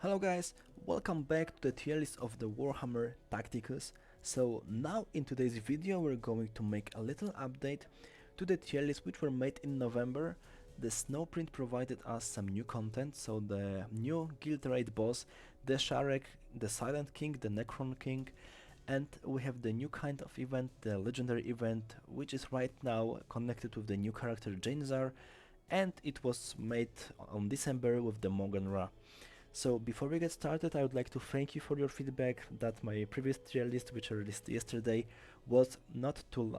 Hello guys, welcome back to the tier list of the Warhammer Tacticus. So now in today's video we're going to make a little update to the tier list which were made in November. The Snowprint provided us some new content, so the new guild raid boss, the Yarrick, the Silent King, the Necron King, and we have the new kind of event, the legendary event, which is right now connected with the new character Janezar, and it was made on December with the Maugan Ra. So before we get started, I would like to thank you for your feedback that my previous tier list, which I released yesterday, was not too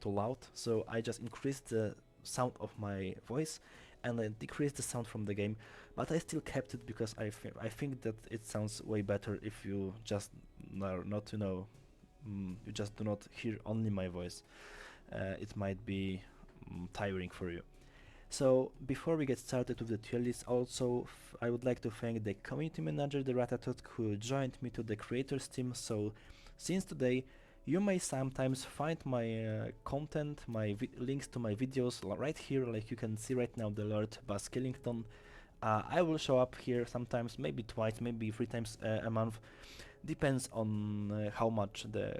loud. So I just increased the sound of my voice and I decreased the sound from the game, but I still kept it because I think that it sounds way better if you just you just do not hear only my voice. It might be tiring for you. So before we get started with the tier list, also I would like to thank the community manager, the Ratatouille, who joined me to the creators team. So since today, you may sometimes find my content, my links to my videos right here, like you can see right now, the Lord Bas Killington. I will show up here sometimes, maybe twice, maybe 3 times a month. Depends on how much the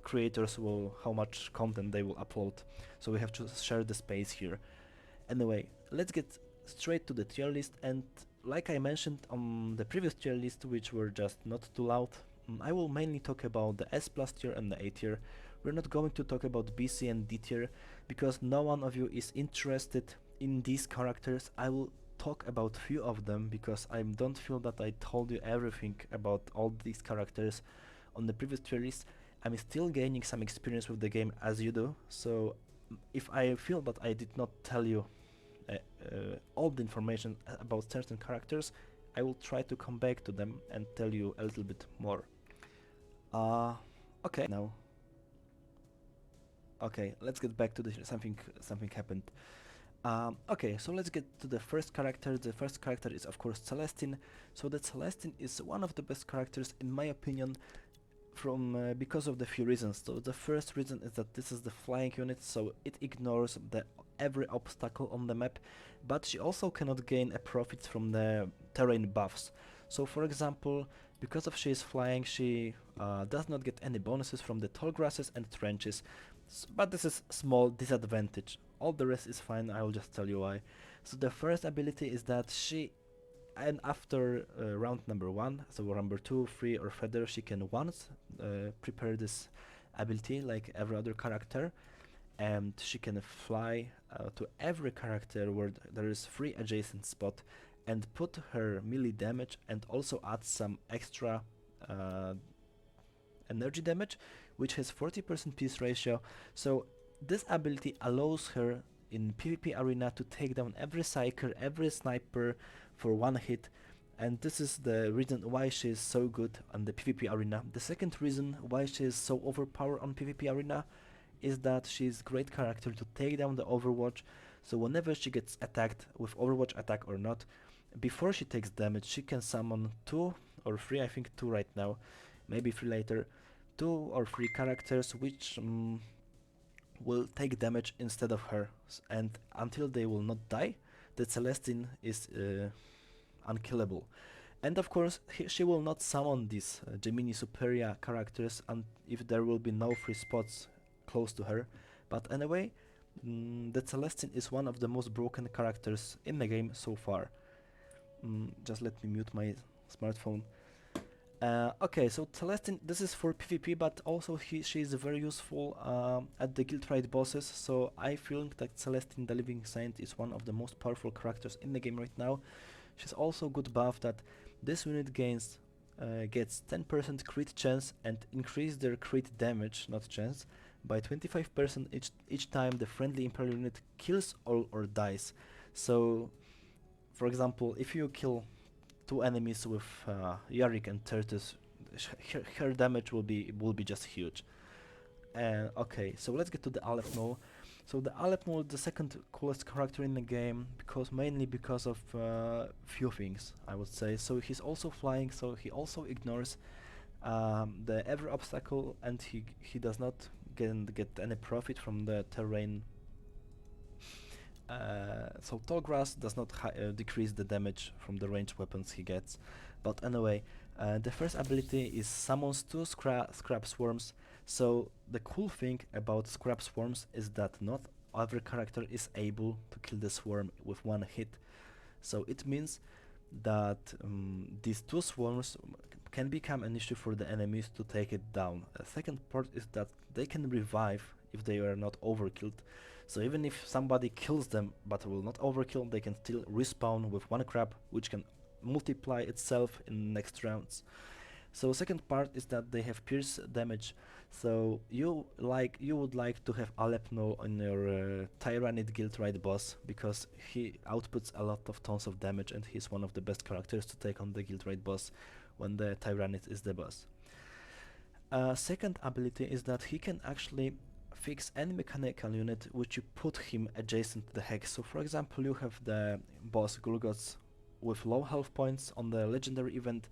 creators how much content they will upload. So we have to share the space here. Anyway, let's get straight to the tier list, and like I mentioned on the previous tier list, which were just not too loud, I will mainly talk about the S+ tier and the A tier. We're not going to talk about BC and D tier, because no one of you is interested in these characters. I will talk about few of them, because I don't feel that I told you everything about all these characters on the previous tier list. I'm still gaining some experience with the game as you do, so if I feel that I did not tell you all the information about certain characters, I will try to come back to them and tell you a little bit more. Okay, now. Okay, let's get back to the something happened. Okay, so let's get to the first character. The first character is of course Celestine. So the Celestine is one of the best characters in my opinion, from because of the few reasons. So the first reason is that this is the flying unit, so it ignores every obstacle on the map, but she also cannot gain a profit from the terrain buffs. So for example, because of she is flying, she does not get any bonuses from the tall grasses and trenches, but this is small disadvantage. All the rest is fine, I will just tell you why. So the first ability is that and after round number 1, so number 2, 3 or further, she can once prepare this ability like every other character, and she can fly to every character where there is 3 adjacent spot and put her melee damage and also add some extra energy damage, which has 40% piece ratio. So this ability allows her in PvP arena to take down every psyker, every sniper for one hit, and this is the reason why she is so good on the PvP arena. The second reason why she is so overpowered on PvP arena is that she is great character to take down the Overwatch. So whenever she gets attacked with Overwatch attack or not, before she takes damage, she can summon 2 or 3, I think 2 right now, maybe 3 later, 2 or 3 characters which will take damage instead of her, and until they will not die, the Celestine is unkillable. And of course she will not summon these Gemini Superia characters if there will be no free spots close to her. But anyway, the Celestine is one of the most broken characters in the game so far. Just let me mute my smartphone. Okay, so Celestine, this is for PvP, but also she is very useful at the guild raid bosses, so I feel that Celestine the Living Saint is one of the most powerful characters in the game right now. She's also good buff that this unit gets 10% crit chance and increase their crit damage, not chance, by 25% each time the friendly Imperial unit kills or dies. So, for example, if you kill 2 enemies with Yarrick and Thaddeus, her damage will be just huge. Okay, so let's get to the Aleph-Null. So the Aleph-Null, the second coolest character in the game, mainly because of few things, I would say. So he's also flying, so he also ignores the every obstacle, and he does not get any profit from the terrain So tall grass does not decrease the damage from the ranged weapons he gets, but anyway, the first ability is summons 2 scrap swarms. So the cool thing about scrap swarms is that not every character is able to kill the swarm with one hit. So it means that these 2 swarms can become an issue for the enemies to take it down. A second part is that they can revive if they are not overkilled. So even if somebody kills them but will not overkill, they can still respawn with 1 crab, which can multiply itself in next rounds. So second part is that they have pierce damage. So you would like to have Aleph-Null on your Tyrannid Guild Raid boss, because he outputs a lot of tons of damage and he's one of the best characters to take on the Guild Raid boss when the Tyrannid is the boss. Second ability is that he can actually fix any mechanical unit which you put him adjacent to the hex. So for example, you have the boss Gulgortz with low health points on the legendary event,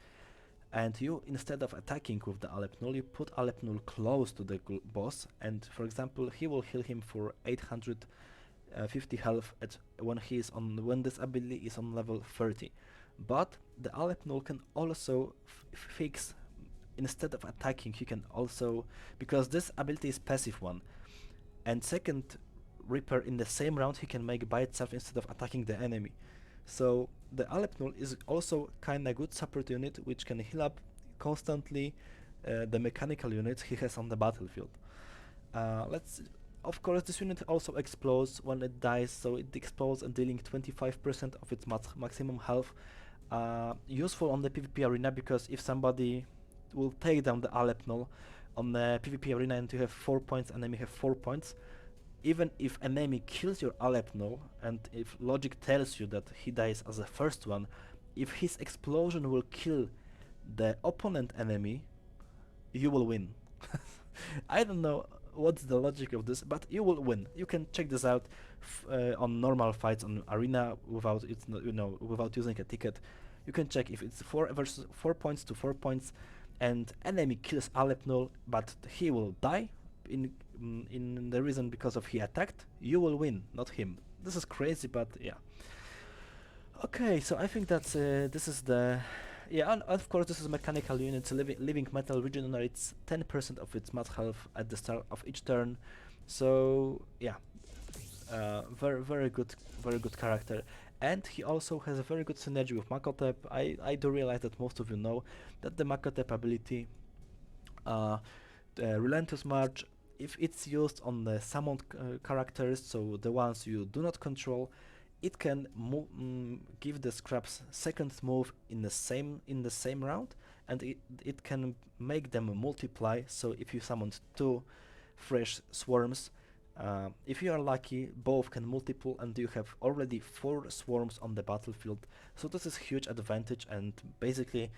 and you, instead of attacking with the Aleph-Null, you put Aleph-Null close to the boss, and for example he will heal him for 850 health when this ability is on level 30. But the Aleph-Null can also fix, instead of attacking, he can also, because this ability is passive one, and second repair in the same round he can make by itself instead of attacking the enemy. So the Aleph-Null is also kinda good support unit which can heal up constantly the mechanical units he has on the battlefield. Of course, this unit also explodes when it dies, so it explodes and dealing 25% of its maximum health. Useful on the PvP arena, because if somebody will take down the Aleph-Null on the PvP arena and you have 4 points, enemy have 4 points, even if enemy kills your Aleph-Null, and if logic tells you that he dies as the first one, if his explosion will kill the opponent enemy, you will win. I don't know what's the logic of this, but you will win. You can check this out on normal fights on arena without without using a ticket. You can check if it's 4 points to 4 points, and enemy kills Aleph-Null, but he will die in the reason because of he attacked. You will win, not him. This is crazy, but yeah. Okay, so I think that's this is the and of course this is mechanical units. Living metal regenerates 10% of its max health at the start of each turn. So yeah, very good character. And he also has a very good synergy with Makotep. I do realize that most of you know that the Makotep ability, the Relentless March, if it's used on the summoned characters, so the ones you do not control, it can give the scraps second move in the same round, and it can make them multiply. So if you summoned 2 fresh swarms, if you are lucky, both can multiple, and you have already 4 swarms on the battlefield. So this is huge advantage, and basically,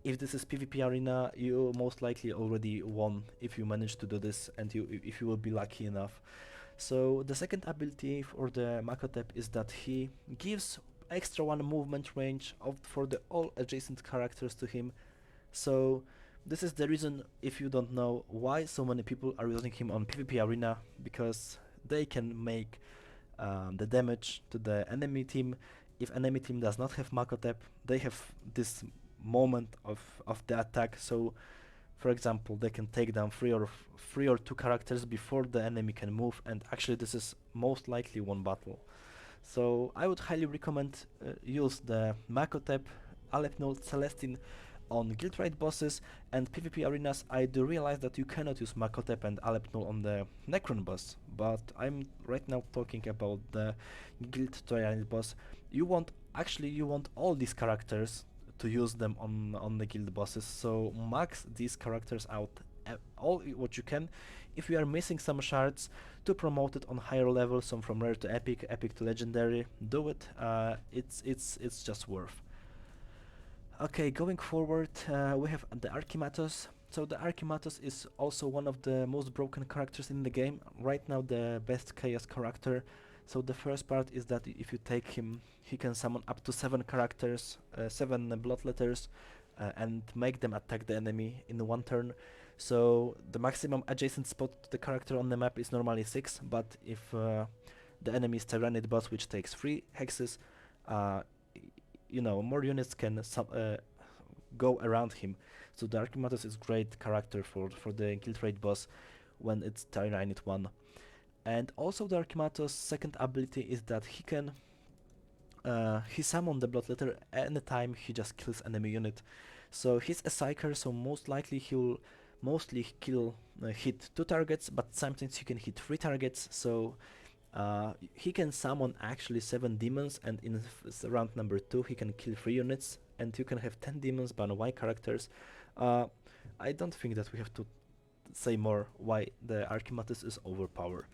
if this is PvP arena, you most likely already won if you manage to do this, and if you will be lucky enough. So the second ability for the Makotep is that he gives extra 1 movement range for all adjacent characters to him. So this is the reason, if you don't know, why so many people are using him on PvP arena, because they can make the damage to the enemy team. If enemy team does not have Makotep, they have this moment of the attack. So for example, they can take down 3 or 2 characters before the enemy can move, and actually this is most likely one battle. So I would highly recommend use the Makotep, Aleph-Null, Celestine on Guild Raid bosses, and PvP arenas. I do realize that you cannot use Makotep and Aleph-Null on the Necron boss, but I'm right now talking about the Guild Raid boss. You want all these characters to use them on the guild bosses, so max these characters out all what you can. If you are missing some shards to promote it on higher levels, some from rare to epic, epic to legendary, do it. It's just worth. Okay, going forward, we have the Archimatos. So the Archimatos is also one of the most broken characters in the game. Right now the best chaos character. So the first part is that if you take him, he can summon up to 7 characters, 7 bloodletters, and make them attack the enemy in 1 turn. So the maximum adjacent spot to the character on the map is normally 6, but if the enemy's Tyrannid boss, which takes 3 hexes, more units can go around him. So the Archimatos is great character for the Guild Raid boss when it's Tyrannid 1. And also the Archimatos' second ability is that he can he summon the Bloodletter anytime he just kills enemy unit. So he's a Psyker, so most likely he will mostly hit 2 targets, but sometimes he can hit 3 targets, so he can summon actually 7 demons, and in round number 2 he can kill 3 units, and you can have 10 demons by Y characters. I don't think that we have to say more why the Archimatos is overpowered.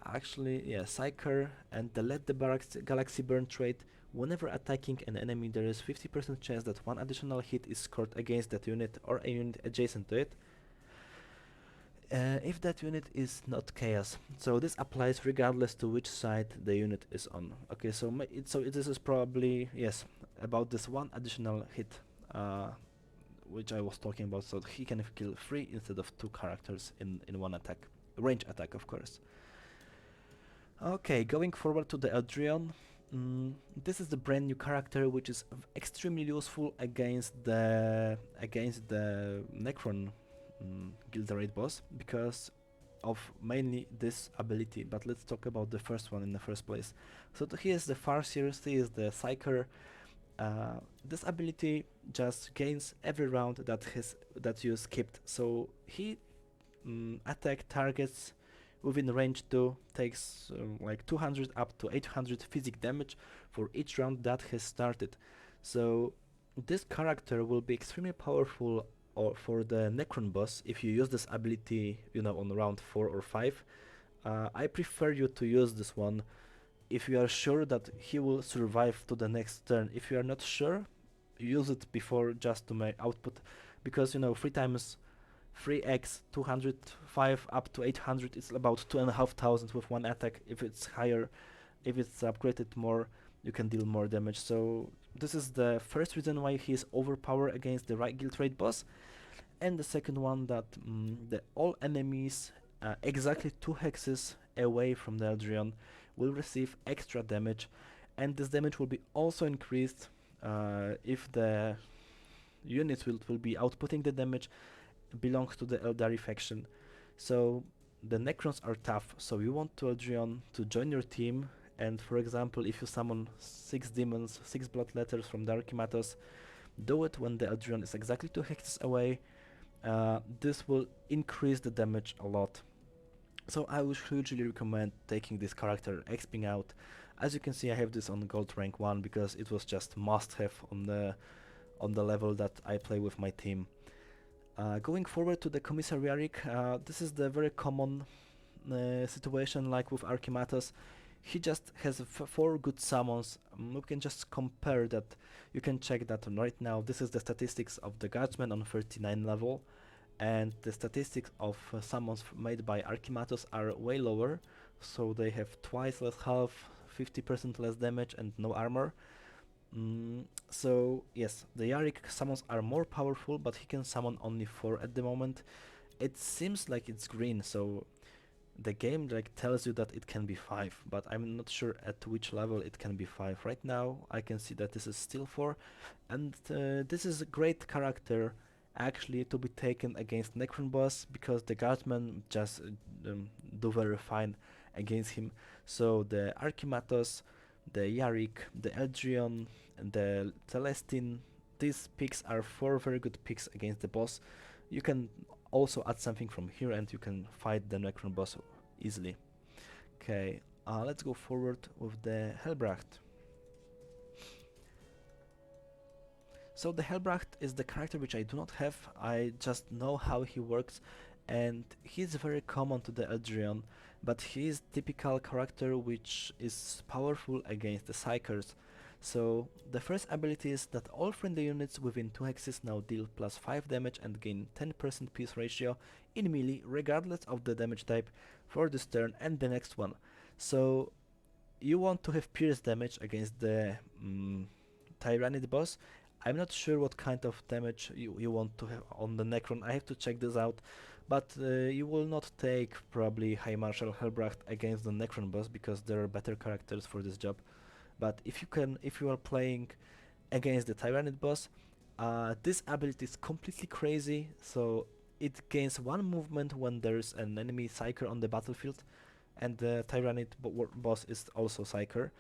Actually, yeah, Psyker and the Let the Galaxy Burn trait. Whenever attacking an enemy, there is 50% chance that 1 additional hit is scored against that unit or a unit adjacent to it, if that unit is not chaos. So this applies regardless to which side the unit is on. Okay, so this is probably, yes, about this 1 additional hit, which I was talking about. So he can kill 3 instead of 2 characters in 1 attack, range attack, of course. Okay, going forward to the Eldrion. This is the brand new character, which is extremely useful against the Necron Guild Raid boss because of mainly this ability. But let's talk about the first one in the first place. So he is the Farsight, he is the Psyker. This ability just gains every round that you skipped. So he attack targets within range 2, takes like 200 up to 800 physic damage for each round that has started. So this character will be extremely powerful for the Necron boss if you use this ability, on round 4 or 5. I prefer you to use this one if you are sure that he will survive to the next turn. If you are not sure, use it before just to make output, because 3 times 3x 205 up to 800 is about 2,500 with 1 attack. If it's higher, if it's upgraded more, you can deal more damage. So this is the first reason why he is overpowered against the Guild Raid boss. And the second one, that all enemies exactly 2 hexes away from the Eldrion will receive extra damage, and this damage will be also increased if the units will be outputting the damage belongs to the Eldari faction. So the Necrons are tough, so you want to Eldrion to join your team, and for example, if you summon 6 demons, 6 Bloodletters from the Archimatos, do it when the Eldrion is exactly 2 hexes away. This will increase the damage a lot. So I would hugely recommend taking this character, exping out. As you can see, I have this on gold rank 1 because it was just must have on the level that I play with my team. Going forward to the Commissar Yarrick, this is the very common situation like with Archimatos. He just has 4 good summons. We can just compare that. You can check that right now. This is the statistics of the Guardsman on 39 level, and the statistics of summons made by Archimatos are way lower. So they have twice less health, 50% less damage, and no armor. So yes, the Yarrick summons are more powerful, but he can summon only 4 at the moment. It seems like it's green, so the game tells you that it can be 5, but I'm not sure at which level it can be 5. Right now I can see that this is still 4, and this is a great character actually to be taken against Necron boss, because the Guardsmen just do very fine against him. So the Archimatos, the Yarrick, the Eldrion, and the Celestine, these picks are 4 very good picks against the boss. You can also add something from here and you can fight the Necron boss easily. Okay, let's go forward with the Helbrecht. So the Helbrecht is the character which I do not have. I just know how he works, and he's very common to the Eldrion, but he is typical character which is powerful against the Psykers. So the first ability is that all friendly units within 2 hexes now deal plus 5 damage and gain 10% peace ratio in melee regardless of the damage type for this turn and the next one. So you want to have pierce damage against the Tyrannid boss. I'm not sure what kind of damage you want to have on the Necron. I have to check this out, but you will not take probably High Marshal Helbrecht against the Necron boss because there are better characters for this job. But if you are playing against the Tyrannid boss, this ability is completely crazy. So it gains one movement when there's an enemy Psyker on the battlefield, and the Tyrannid boss is also Psyker.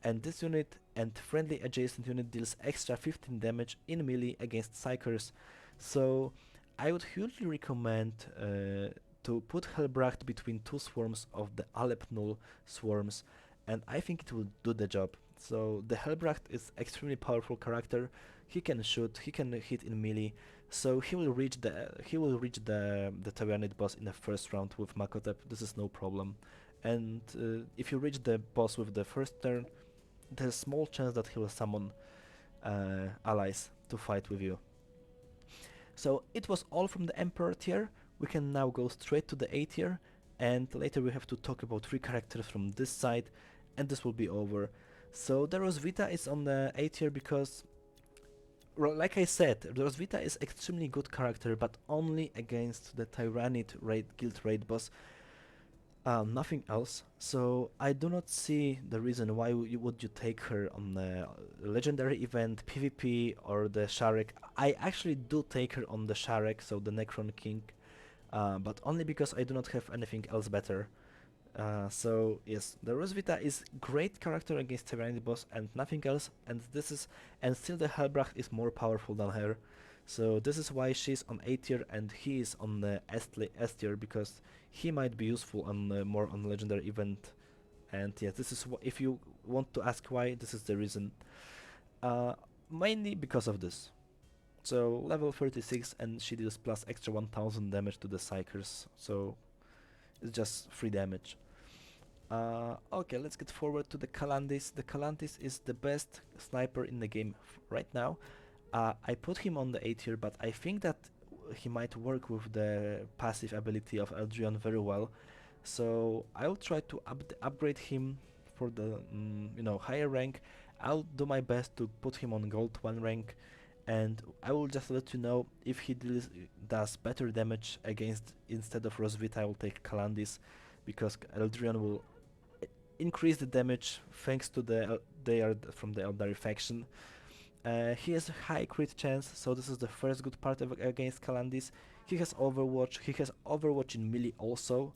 And this unit and friendly adjacent unit deals extra 15 damage in melee against Psykers. So I would hugely recommend to put Helbrecht between two swarms of the Aleph-Null swarms, and I think it will do the job. So the Helbrecht is extremely powerful character. He can shoot, he can hit in melee, so he will reach the Tyrannid boss in the first round with Makotep. This is no problem. And if you reach the boss with the first turn, there's a small chance that he will summon allies to fight with you. So it was all from the Emperor tier. We can now go straight to the A tier, and later we have to talk about 3 characters from this side, and this will be over. So the Rosvita is on the A tier because, well, like I said, the Rosvita is extremely good character, but only against the Tyrannid guild raid boss. Nothing else. So I do not see the reason why would you take her on the legendary event, PvP, or the Yarrick. I actually do take her on the Yarrick, so the Necron King, but only because I do not have anything else better. So yes, the Rosvita is great character against Tyrannid boss and nothing else, and still the Helbrecht is more powerful than her. So this is why she's on A tier and he is on the S tier, because he might be useful on more on legendary event. And yes, this is if you want to ask why, this is the reason. Mainly because of this. So level 36 and she deals plus extra 1000 damage to the Psykers, so it's just 3 damage. Okay, let's get forward to the Calandis. The Calandis is the best sniper in the game right now. I put him on the A tier, but I think that he might work with the passive ability of Eldrion very well. So I'll try to upgrade him for the higher rank. I'll do my best to put him on gold 1 rank, and I will just let you know if he does better damage against, instead of Rosvita I will take Calandis, because Eldrion will increase the damage thanks to they are from the Eldari faction. He has a high crit chance, so this is the first good part against Calandis. He has Overwatch. He has Overwatch in melee also.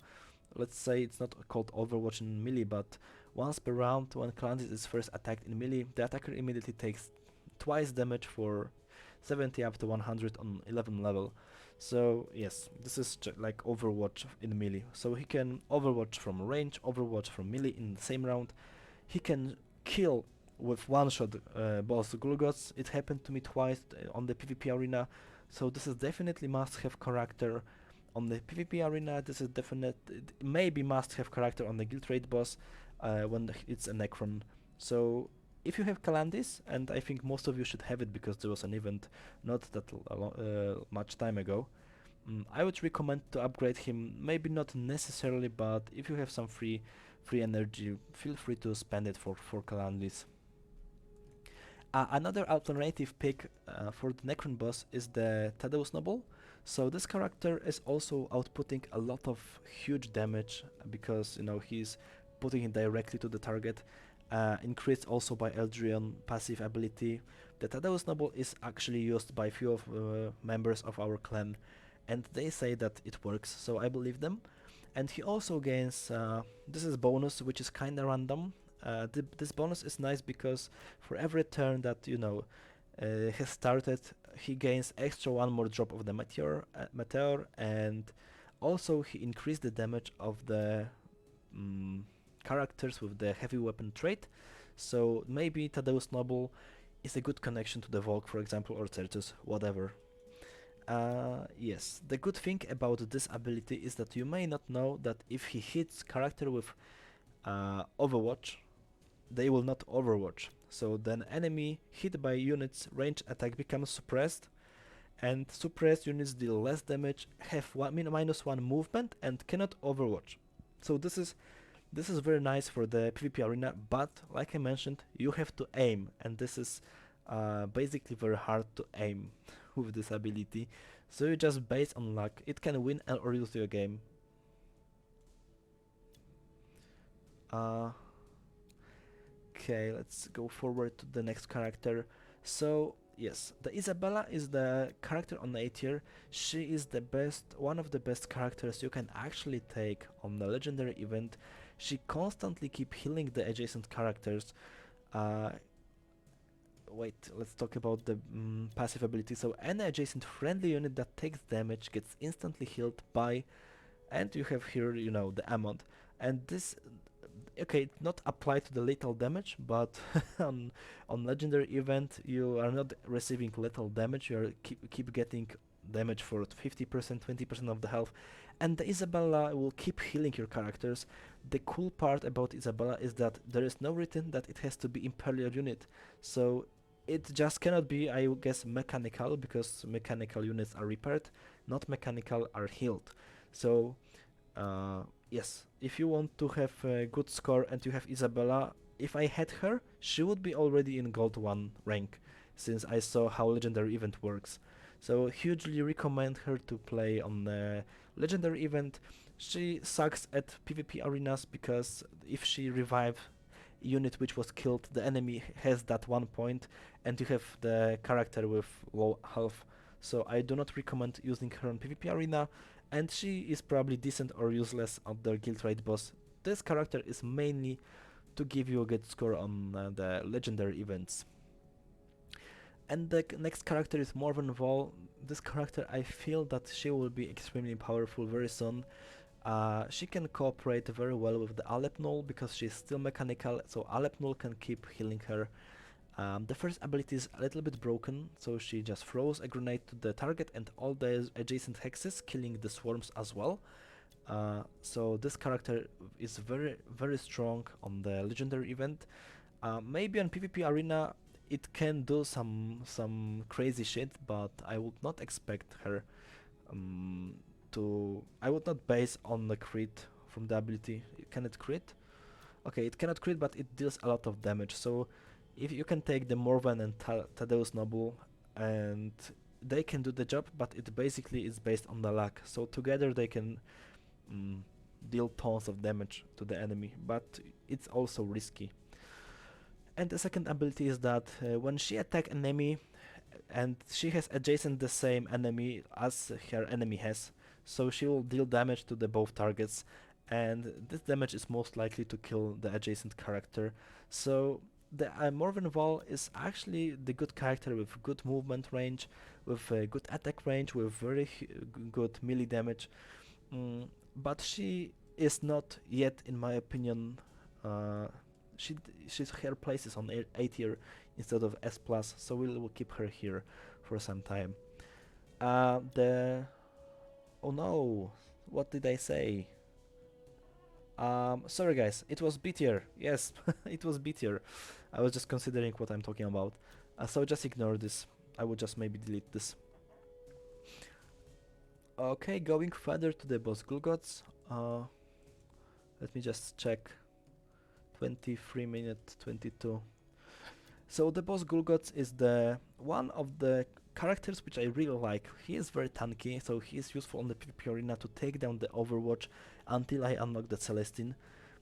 Let's say it's not called Overwatch in melee, but once per round when Calandis is first attacked in melee, the attacker immediately takes twice damage for 70 up to 100 on 11 level. So yes, this is like Overwatch in melee. So he can Overwatch from range, Overwatch from melee in the same round. He can kill with one-shot boss Gulgortz. It happened to me twice on the PvP arena, so this is definitely must-have character on the PvP arena. This is maybe must-have character on the guild raid boss when it's a Necron. So if you have Calandis, and I think most of you should have it because there was an event not that much time ago, I would recommend to upgrade him. Maybe not necessarily, but if you have some free energy, feel free to spend it for Calandis. Another alternative pick for the Necron boss is the Thaddeus Noble. So this character is also outputting a lot of huge damage because he's putting it directly to the target. Increased also by Eldrion passive ability. The Thaddeus Noble is actually used by few of members of our clan, and they say that it works, so I believe them. And he also gains this is bonus, which is kinda random. This bonus is nice because for every turn that has started, he gains extra 1 more drop of the meteor, and also he increased the damage of the characters with the heavy weapon trait. So maybe Thaddeus Noble is a good connection to the Volk, for example, or Certus, whatever. Yes, the good thing about this ability is that you may not know that if he hits character with Overwatch, they will not Overwatch. So then enemy hit by units range attack becomes suppressed, and suppressed units deal less damage, have -1 movement, and cannot Overwatch. So this is very nice for the PvP arena, but like I mentioned, you have to aim, and this is basically very hard to aim with this ability. So you just base on luck. It can win or lose your game. Okay, let's go forward to the next character. So yes, the Isabella is the character on A tier. She is the best, one of the best characters you can actually take on the legendary event. She constantly keep healing the adjacent characters. Uh, Wait, let's talk about the passive ability. So any adjacent friendly unit that takes damage gets instantly healed by, and you have here, you know, the amount. And this, okay, it's not applied to the lethal damage, but on legendary event you are not receiving lethal damage. You are keep getting damage for 50%, 20% of the health, and the Isabella will keep healing your characters. The cool part about Isabella is that there is no written that it has to be Imperial unit, so it just cannot be, I guess, mechanical, because mechanical units are repaired, not mechanical are healed. So yes, if you want to have a good score and you have Isabella, if I had her, she would be already in Gold 1 rank, since I saw how Legendary Event works. So hugely recommend her to play on the Legendary Event. She sucks at PvP arenas, because if she revive unit which was killed, the enemy has that 1 point, and you have the character with low health. So I do not recommend using her on PvP arena, and she is probably decent or useless on the guild raid boss. This character is mainly to give you a good score on the legendary events. And the next character is Morvenn Vahl. This character, I feel that she will be extremely powerful very soon. She can cooperate very well with the Aleph-Null, because she's still mechanical, so Aleph-Null can keep healing her. The first ability is a little bit broken, so she just throws a grenade to the target and all the adjacent hexes, killing the swarms as well. So this character is very strong on the legendary event. Maybe on PvP arena it can do some crazy shit, but I would not expect her I would not base on the crit from the ability. Can it crit? Okay, it cannot crit, but it deals a lot of damage. So if you can take the Morvenn and Thaddeus Noble, and they can do the job, but it basically is based on the luck. So together they can deal tons of damage to the enemy, but it's also risky. And the second ability is that when she attack enemy, and she has adjacent the same enemy as her enemy has, so she will deal damage to the both targets, and this damage is most likely to kill the adjacent character. So the Morvenn Vahl is actually the good character with good movement range, with good attack range, with very good melee damage, but she is not yet, in my opinion, she's her place is on A tier instead of S+, so we'll keep her here for some time. Oh no, what did I say? Sorry guys, it was B tier. Yes, it was B tier. I was just considering what I'm talking about. So just ignore this. I would just maybe delete this. Okay, going further to the boss Gulgortz. Let me just check. 23 minutes 22. So the boss Gulgortz is the one of the characters which I really like. He is very tanky, so he is useful on the PvP arena to take down the Overwatch until I unlock the Celestine.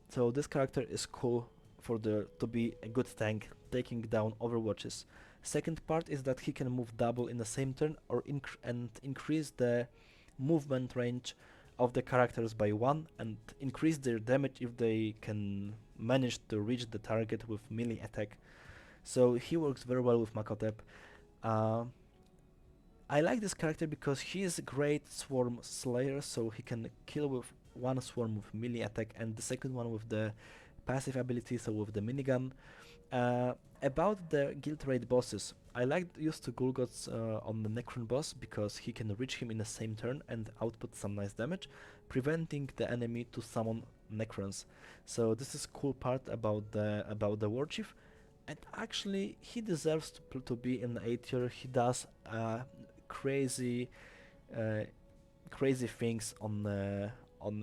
So this character is cool for to be a good tank, taking down Overwatches. Second part is that he can move double in the same turn, or increase the movement range of the characters by 1, and increase their damage if they can manage to reach the target with melee attack. So he works very well with Makotep. I like this character because he is a great swarm slayer, so he can kill with one swarm with melee attack and the second one with the passive ability, so with the minigun. About the guild raid bosses, I like used to Gulgortz on the Necron boss because he can reach him in the same turn and output some nice damage, preventing the enemy to summon Necrons. So this is cool part about the war chief, and actually he deserves to be in A tier. He does crazy things on the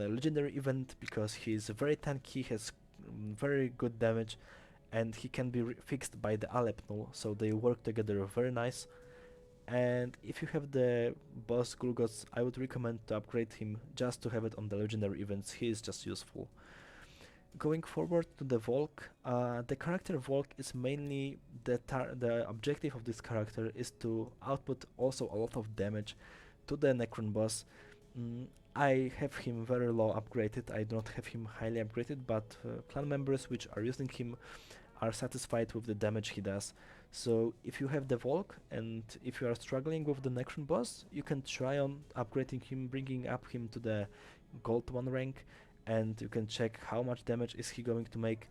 legendary event because he is very tanky, has very good damage, and he can be fixed by the Aleph-Null, so they work together very nice. And if you have the boss Gulgortz, I would recommend to upgrade him just to have it on the legendary events. He is just useful. Going forward to the Volk, the character Volk is mainly the objective of this character is to output also a lot of damage to the Necron boss. I have him very low upgraded, I don't have him highly upgraded, but clan members which are using him are satisfied with the damage he does. So if you have the Volk and if you are struggling with the Necron boss, you can try on upgrading him, bringing up him to the gold 1 rank, and you can check how much damage is he going to make.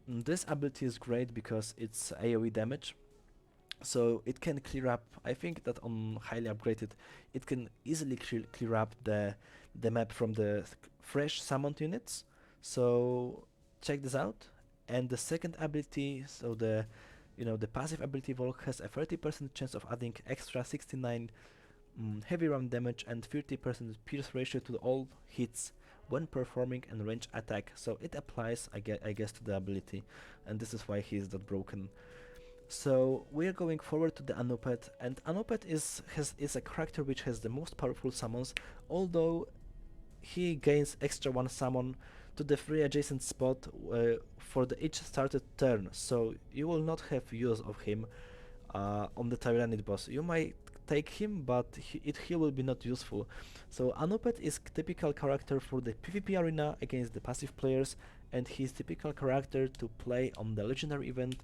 This ability is great because it's AoE damage, so it can clear up, I think that on highly upgraded it can easily clear up the map from the fresh summoned units, so check this out. And the second ability, so the passive ability Volk has a 30% chance of adding extra 69 heavy round damage and 30% pierce ratio to all hits when performing a range attack, so it applies I guess to the ability, and this is why he is that broken. So we are going forward to the Anuphet, and Anuphet is a character which has the most powerful summons, although he gains extra 1 summon to the free adjacent spot for each started turn, so you will not have use of him on the Tyrannid boss. You might take him, but he will be not useful. So Anuphet is typical character for the PvP arena against the passive players, and he's typical character to play on the legendary event,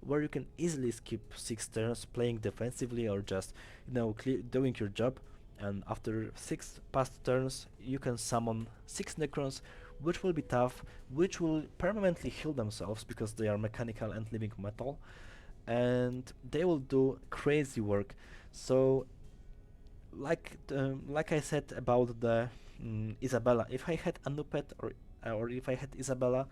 where you can easily skip 6 turns playing defensively or just doing your job, and after 6 past turns you can summon 6 Necrons, which will be tough, which will permanently heal themselves because they are mechanical and living metal, and they will do crazy work. So like I said about the Isabella, if I had Anuphet or if I had Isabella,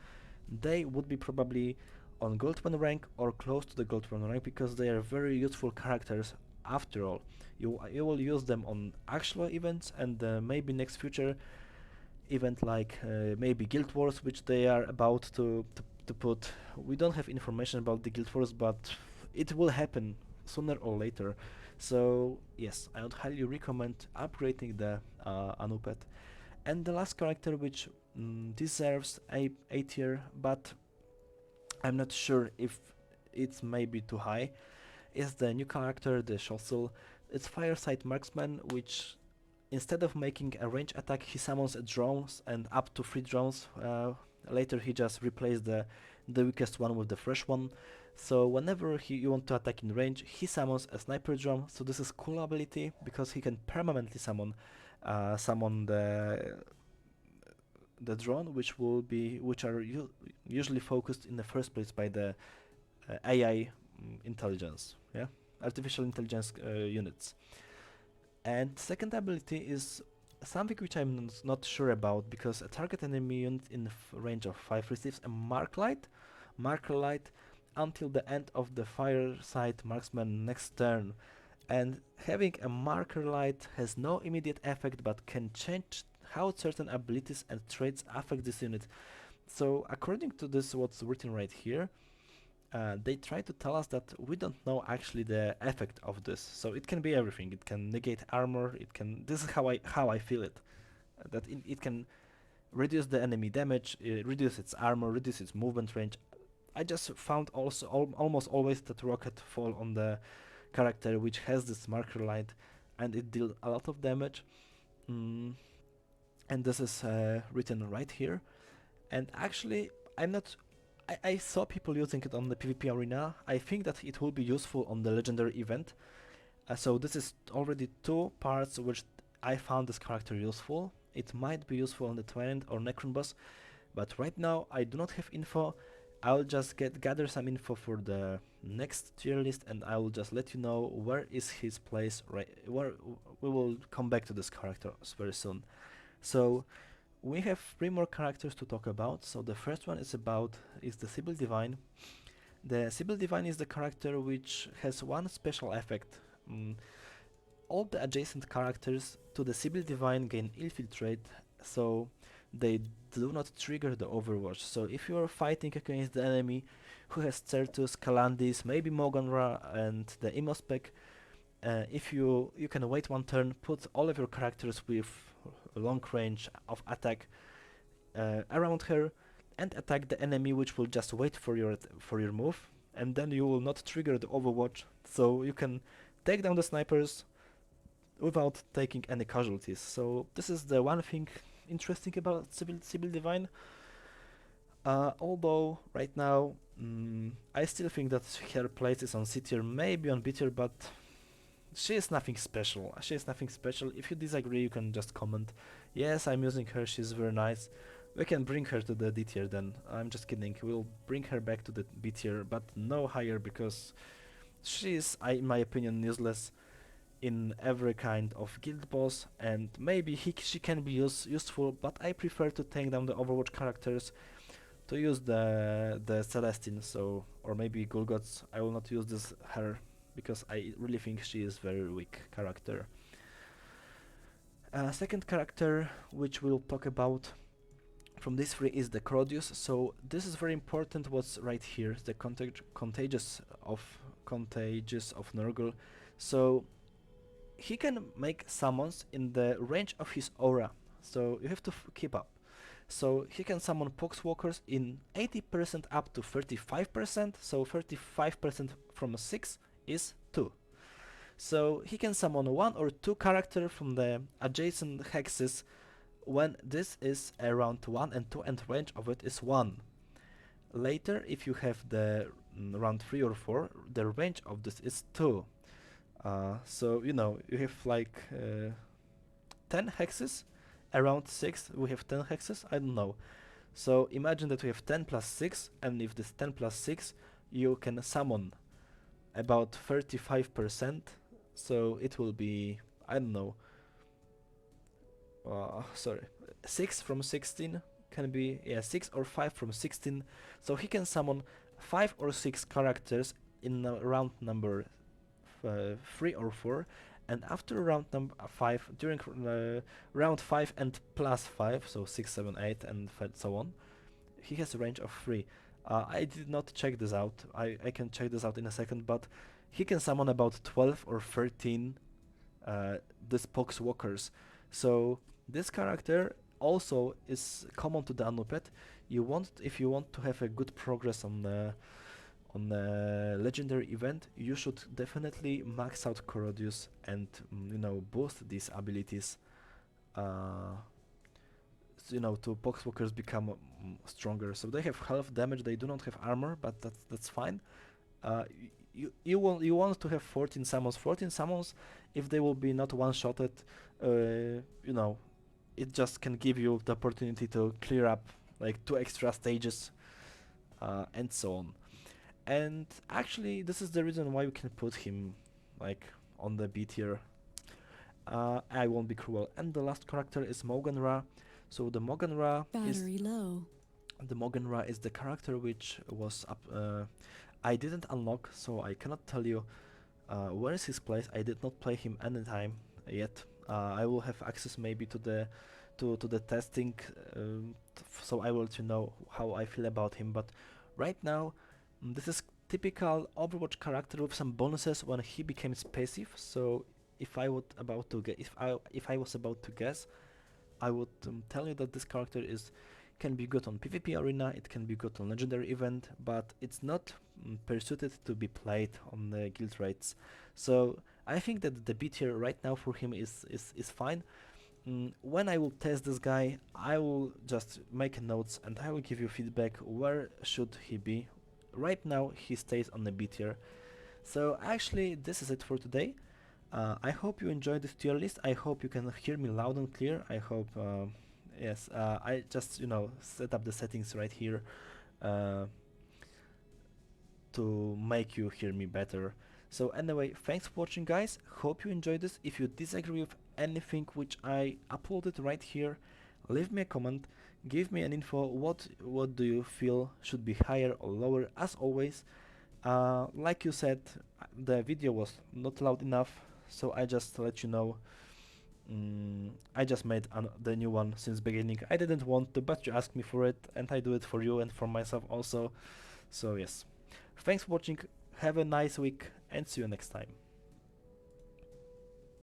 they would be probably on gold 1 rank or close to the gold 1 rank, because they are very useful characters after all. You will use them on actual events, and maybe next future event like maybe Guild Wars, which they are about to put. We don't have information about the Guild Wars, but it will happen sooner or later. So yes, I would highly recommend upgrading the Anuphet. And the last character which deserves a tier, but I'm not sure if it's maybe too high, is the new character, the Shossel. It's Farsight Marksman, which instead of making a range attack, he summons drones, and up to 3 drones. Later he just replaces the weakest one with the fresh one. So whenever you want to attack in range, he summons a sniper drone. So this is cool ability because he can permanently summon the drone, which are usually focused in the first place by the AI intelligence, artificial intelligence units. And second ability is something which I'm not sure about, because a target enemy unit in range of 5 receives a marker light until the end of the Farsight Marksman next turn. And having a marker light has no immediate effect, but can change how certain abilities and traits affect this unit. So according to this, what's written right here, they try to tell us that we don't know actually the effect of this. So it can be everything. It can negate armor. This is how I feel it. That it can reduce the enemy damage, reduce its armor, reduce its movement range. I just found also almost always that rocket fall on the character which has this marker light, and it deals a lot of damage. And this is written right here. And actually, I saw people using it on the PvP arena. I think that it will be useful on the legendary event. So this is already 2 parts which I found this character useful. It might be useful on the Tyrant or Necron boss, but right now I do not have info. I'll just gather some info for the next tier list, and I will just let you know where is his place. Where we will come back to this character very soon. So we have 3 more characters to talk about. So the first one is the Sibyl Divine. The Sibyl Divine is the character which has one special effect. All the adjacent characters to the Sibyl Divine gain infiltrate, so they do not trigger the Overwatch. So if you are fighting against the enemy who has Certus, Calandis, maybe Maugan Ra and the Imospec, if you can wait one turn, put all of your characters with long range of attack around her, and attack the enemy, which will just wait for your move, and then you will not trigger the Overwatch, so you can take down the snipers without taking any casualties. So this is the one thing interesting about Sibyl Divine. Although right now I still think that her place is on C tier, maybe on B tier, but she is nothing special. She is nothing special. If you disagree, you can just comment. Yes, I'm using her, she's very nice. We can bring her to the D tier then. I'm just kidding. We'll bring her back to the B tier, but no higher, because she is, in my opinion, useless in every kind of guild boss, and maybe she can be useful, but I prefer to take down the Overwatch characters, to use the Celestine, so, or maybe Gulgortz. I will not use her because I really think she is very weak character. Second character which we'll talk about from these three is the Corrodius. So this is very important. What's right here, the contagious of Nurgle. So he can make summons in the range of his aura. So you have to keep up. So he can summon Poxwalkers in 80% up to 35%. So 35% from 6 is 2. So he can summon 1 or 2 characters from the adjacent hexes when this is around 1 and 2 and range of it is 1. Later, if you have the round 3 or 4, the range of this is 2. So you know, you have like 10 hexes. Around 6 we have 10 hexes, I don't know. So imagine that we have 10 plus 6, and if this 10 plus 6 you can summon about 35%, so it will be, I don't know, sorry, 6 from 16 can be, yeah, 6 or 5 from 16, so he can summon 5 or 6 characters in round number 3 or 4, and after round number 5, during round 5 and plus 5, so 6, 7, 8 and so on, he has a range of 3. I did not check this out, I can check this out in a second, but he can summon about 12 or 13 these Poxwalkers. So this character also is common to the Anuphet. If you want to have a good progress on the legendary event, you should definitely max out Corrodius and you know, boost these abilities. You know, to Poxwalkers become stronger. So they have health damage. They do not have armor, but that's fine. You want to have 14 summons. 14 summons, if they will be not one-shotted, you know, it just can give you the opportunity to clear up like 2 extra stages, and so on. And actually, this is the reason why we can put him like on the B tier. I won't be cruel. And the last character is Maugan Ra. So the Maugan Ra Battery low. The Maugan Ra is the character which was up. I didn't unlock, so I cannot tell you where is his place. I did not play him anytime yet. I will have access maybe to the testing, so I will let you know how I feel about him. But right now, this is typical Overwatch character with some bonuses when he becomes passive. So if I was about to guess, I would tell you that this character can be good on PvP arena, it can be good on legendary event, but it's not pursuited to be played on the guild raids. So I think that the B tier right now for him is fine. When I will test this guy, I will just make notes and I will give you feedback where should he be. Right now he stays on the B tier. So actually this is it for today. I hope you enjoyed this tier list. I hope you can hear me loud and clear. I hope yes, I just, you know, set up the settings right here to make you hear me better. So anyway, thanks for watching, guys. Hope you enjoyed this. If you disagree with anything which I uploaded right here, leave me a comment, give me an info. What do you feel should be higher or lower? As always, like you said, the video was not loud enough, so I just let you know I just made the new one since beginning. I didn't want to, but you asked me for it, and I do it for you and for myself also. So yes, thanks for watching, have a nice week, and see you next time.